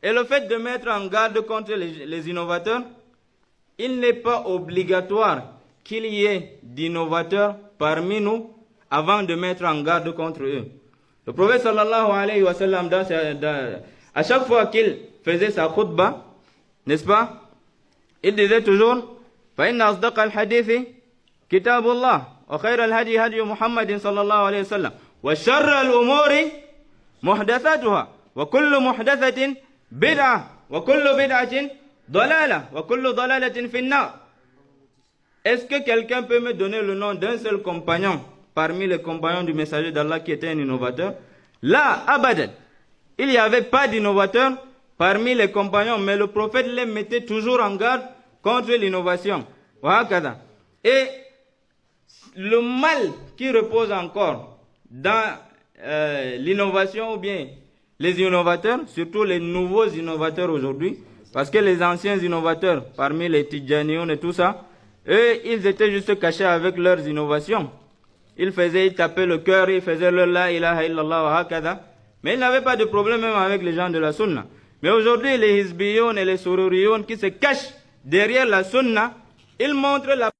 Et le fait de mettre en garde contre les innovateurs, il n'est pas obligatoire qu'il y ait d'innovateurs parmi nous avant de mettre en garde contre eux. Le prophète sallallahu alayhi wa sallam, à chaque fois qu'il faisait sa khutbah, n'est-ce pas, il disait toujours فَإِنَّ أَصْدَقَ الْحَدِيثِ كِتَابُ اللَّهِ وَخَيْرَ الْهَدِي هَدْيُ مُحَمَّدٍ صلى الله عليه وسلم وَشَرَّ الْأُمُورِ مُحْدَثَاتُهَا وَكُلُّ مُحْدَثَةٍ بِدْعَةٍ وَكُلُّ بِدْعَةٍ ضَلَالَةٍ وَكُلُّ ضَلَالَةٍ فِي النَّارِ. Est-ce que quelqu'un peut me donner le nom d'un seul compagnon parmi les compagnons du messager d'Allah qui était un innovateur? Là, abadan, il n'y avait pas d'innovateur parmi les compagnons, mais le prophète les mettait toujours en garde contre l'innovation. Et le mal qui repose encore dans l'innovation ou bien les innovateurs, surtout les nouveaux innovateurs aujourd'hui, parce que les anciens innovateurs, parmi les Tidjaniyoun et tout ça, eux, ils étaient juste cachés avec leurs innovations. Ils tapaient le cœur, ils faisaient le la ilaha illallah wa hakada. Mais ils n'avaient pas de problème même avec les gens de la sunna. Mais aujourd'hui, les hizbiyoun et les sururiyoun qui se cachent derrière la sunna, ils montrent la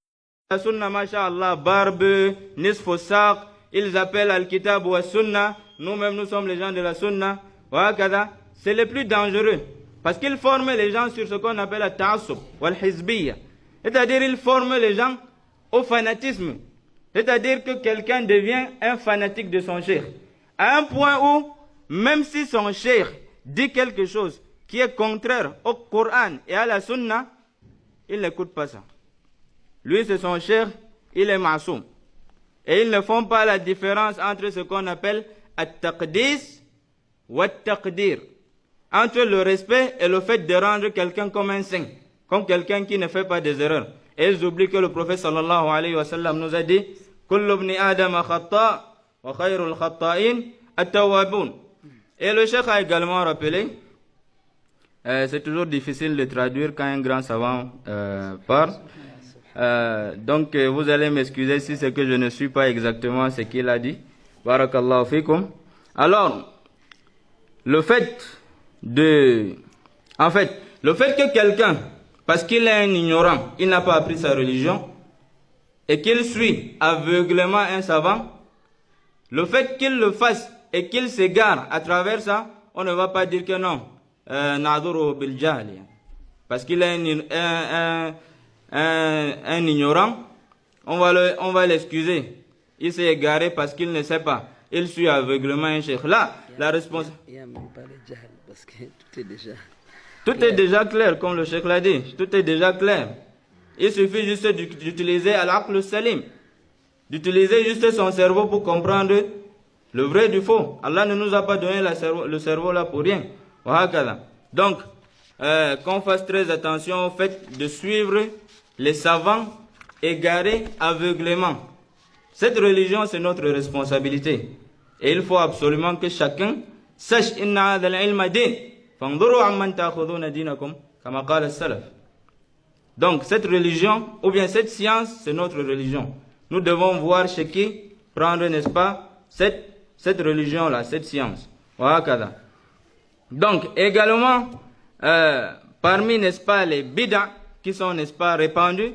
sunna, masha'Allah, barbe, nisfo saq, ils appellent al-kitab wa sunna, nous-mêmes nous sommes les gens de la sunna, wa hakada. C'est le plus dangereux. Parce qu'ils forment les gens sur ce qu'on appelle la ta'assub, wal hizbiyya. C'est-à-dire, ils forment les gens au fanatisme. C'est-à-dire que quelqu'un devient un fanatique de son cheikh. À un point où, même si son cheikh dit quelque chose qui est contraire au Coran et à la Sunna, il n'écoute pas ça. Lui, c'est son cheikh, il est ma'soum. Et ils ne font pas la différence entre ce qu'on appelle at-taqdis ou at-taqdir. Entre le respect et le fait de rendre quelqu'un comme un saint, comme quelqu'un qui ne fait pas des erreurs. Et ils oublient que le prophète sallallahu alayhi wa sallam nous a dit Kullu ibni Adam khata wa khayrul khata'in at-tawwabun. Et le cheikh a également rappelé, c'est toujours difficile de traduire quand un grand savant parle. Donc vous allez m'excuser si c'est que je ne suis pas exactement ce qu'il a dit. Barakallahu fikum. Alors, le fait que quelqu'un, parce qu'il est un ignorant, il n'a pas appris sa religion, et qu'il suit aveuglément un savant, le fait qu'il le fasse et qu'il s'égare à travers ça, on ne va pas dire que non, naduru bil jahli, parce qu'il est un ignorant, on va l'excuser. Il s'est égaré parce qu'il ne sait pas. Il suit aveuglément un cheikh. Là, la responsabilité. Il n'y a même pas le jahl, parce que tout est déjà. Tout est déjà clair, comme le cheikh l'a dit. Tout est déjà clair. Il suffit juste d'utiliser al-aql salim, d'utiliser juste son cerveau pour comprendre le vrai du faux. Allah ne nous a pas donné le cerveau là pour rien. Donc, qu'on fasse très attention au fait de suivre les savants égarés aveuglément. Cette religion, c'est notre responsabilité. Et il faut absolument que chacun sache inna hadha al-ilma din. Fanduru amman ta'khuduna dinakum kama qala as-salaf. Donc cette religion ou bien cette science, c'est notre religion. Nous devons voir chez qui prendre, n'est-ce pas, cette religion là, cette science. Voilà. Donc également parmi, n'est-ce pas, les bid'a qui sont, n'est-ce pas, répandus,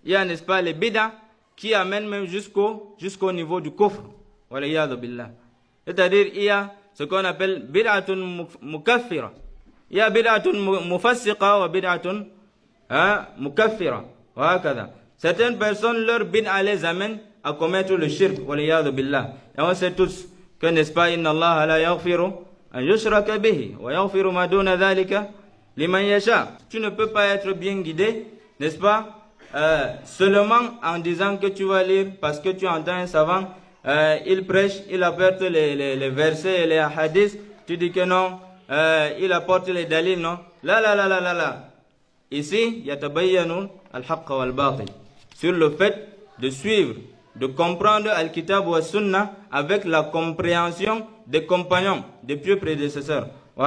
il y a, n'est-ce pas, les bid'a qui amènent même jusqu'au niveau du kufr. Waliyadu billah. C'est-à-dire il y a ce qu'on appelle bid'atun mukaffira. Il y a bid'atun mufassiqa wa bid'atun mukaffira. Certaines personnes, leur bid'a les amènent à commettre le shirk. Waliyadu billah. Et on sait tous que, n'est-ce pas, inna Allah la yaghfiru an yushraka bihi wa yaghfiru ma duna dhalika liman yasha. Tu ne peux pas être bien guidé, n'est-ce pas, seulement en disant que tu vas lire parce que tu entends un savant, il prêche, il apporte les versets et les hadiths, tu dis que non, il apporte les dalils, non. La. Ici, yatabayyanu al-haqq wal-batil. Sur le fait de suivre, de comprendre al-kitab wa sunna avec la compréhension des compagnons, des pieux prédécesseurs. Et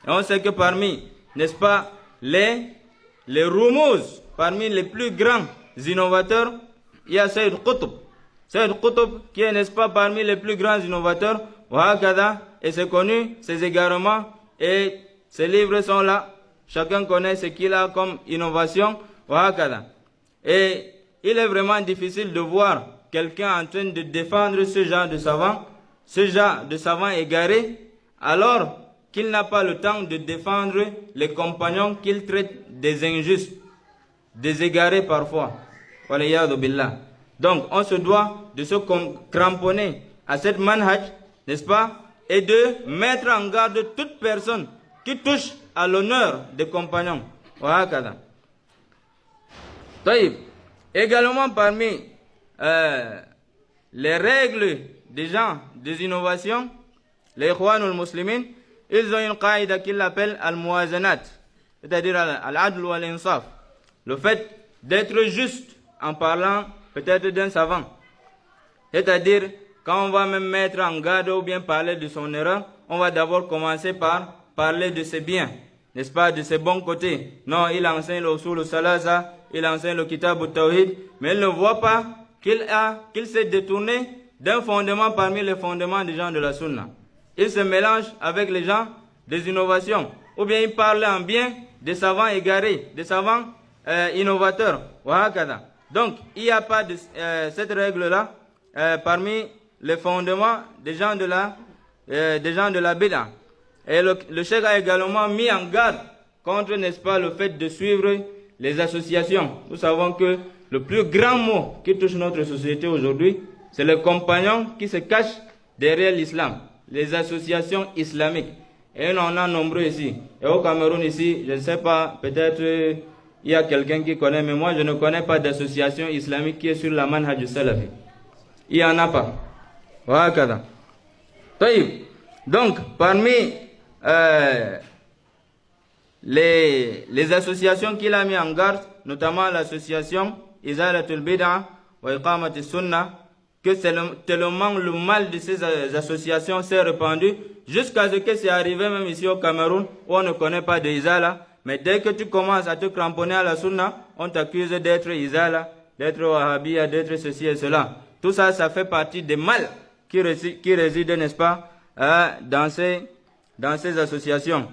on sait que parmi, n'est-ce pas, les rumuz, parmi les plus grands innovateurs, il y a Sayyid Qutb. Sayyid Qutb qui est, n'est-ce pas, parmi les plus grands innovateurs, et c'est connu, ses égarements, et ces livres sont là. Chacun connaît ce qu'il a comme innovation. Et il est vraiment difficile de voir quelqu'un en train de défendre ce genre de savant égaré, alors qu'il n'a pas le temps de défendre les compagnons qu'il traite des injustes, des égarés parfois. Donc, on se doit de se cramponner à cette manhaj, n'est-ce pas, et de mettre en garde toute personne qui touche à l'honneur des compagnons. Également parmi les règles des gens des innovations, les Ikhwanul Muslimin, ils ont une qaïda qu'ils appellent al-muwazanat, c'est-à-dire al-adl wa al-insaf. Le fait d'être juste en parlant peut-être d'un savant. C'est-à-dire, quand on va même mettre en garde ou bien parler de son erreur, on va d'abord commencer par parler de ses biens, n'est-ce pas, de ses bons côtés. Non, il enseigne le usul salasa, il enseigne le kitab al-tawhid, mais il ne voit pas qu'il s'est détourné d'un fondement parmi les fondements des gens de la sunna. Il se mélange avec les gens des innovations, ou bien il parle en bien des savants égarés, des savants innovateurs. Donc, il n'y a pas de cette règle-là parmi les fondements des gens de la bid'a. Et le cheikh a également mis en garde contre, n'est-ce pas, le fait de suivre les associations. Nous savons que le plus grand mot qui touche notre société aujourd'hui, c'est les compagnons qui se cachent derrière l'islam, les associations islamiques. Et on en a nombreux ici. Et au Cameroun ici, je ne sais pas, peut-être il y a quelqu'un qui connaît, mais moi je ne connais pas d'association islamique qui est sur la manhaj salafi. Il n'y en a pas. Voilà. Donc, parmi les associations qu'il a mis en garde, notamment l'association Izalatul Bid'a wa Iqamatis Sunnah, que tellement le mal de ces associations s'est répandu, jusqu'à ce que c'est arrivé même ici au Cameroun, où on ne connaît pas de Izala, mais dès que tu commences à te cramponner à la Sunna, on t'accuse d'être Izala, d'être Wahhabiyya, d'être ceci et cela. Tout ça, ça fait partie des mal qui résident, n'est-ce pas, dans ces associations.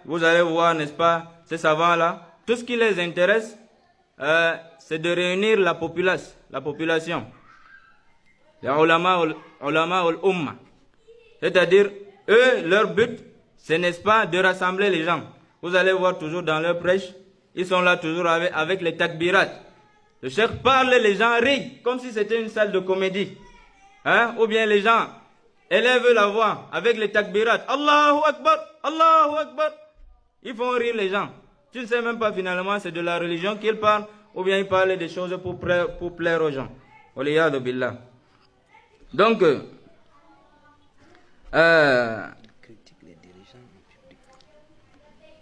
Vous allez voir, n'est-ce pas, ces savants-là, tout ce qui les intéresse, c'est de réunir la population. Les ulama al-umma. C'est-à-dire, eux, leur but, ce n'est pas de rassembler les gens. Vous allez voir toujours dans leur prêche, ils sont là toujours avec les takbirat. Le cheikh parle, les gens rient, comme si c'était une salle de comédie. Ou bien les gens élèvent la voix avec les takbirat. Allahu Akbar, Allahu Akbar. Ils font rire les gens. Tu ne sais même pas finalement c'est de la religion qu'ils parlent, ou bien ils parlent des choses pour plaire aux gens. Waliyadu billah. Donc,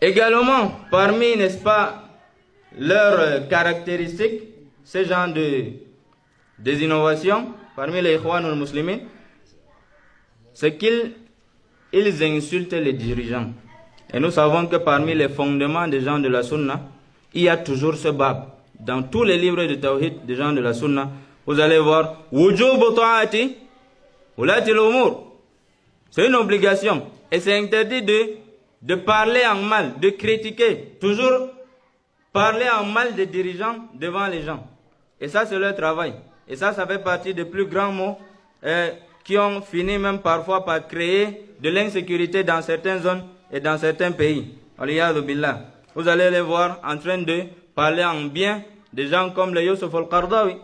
également, parmi, n'est-ce pas, leurs caractéristiques, ces gens des innovations, parmi les Ikhwanul Muslimin, c'est qu'ils insultent les dirigeants. Et nous savons que parmi les fondements des gens de la Sunna, il y a toujours ce bab. Dans tous les livres de Tawhid des gens de la Sunna, vous allez voir wujubu ta'ati ulati al-umur. C'est une obligation. Et c'est interdit de parler en mal, de critiquer. Toujours parler en mal des dirigeants devant les gens. Et ça, c'est leur travail. Et ça fait partie des plus grands mots qui ont fini même parfois par créer de l'insécurité dans certaines zones et dans certains pays. Vous allez les voir en train de parler en bien des gens comme le Yusuf al-Qardawi.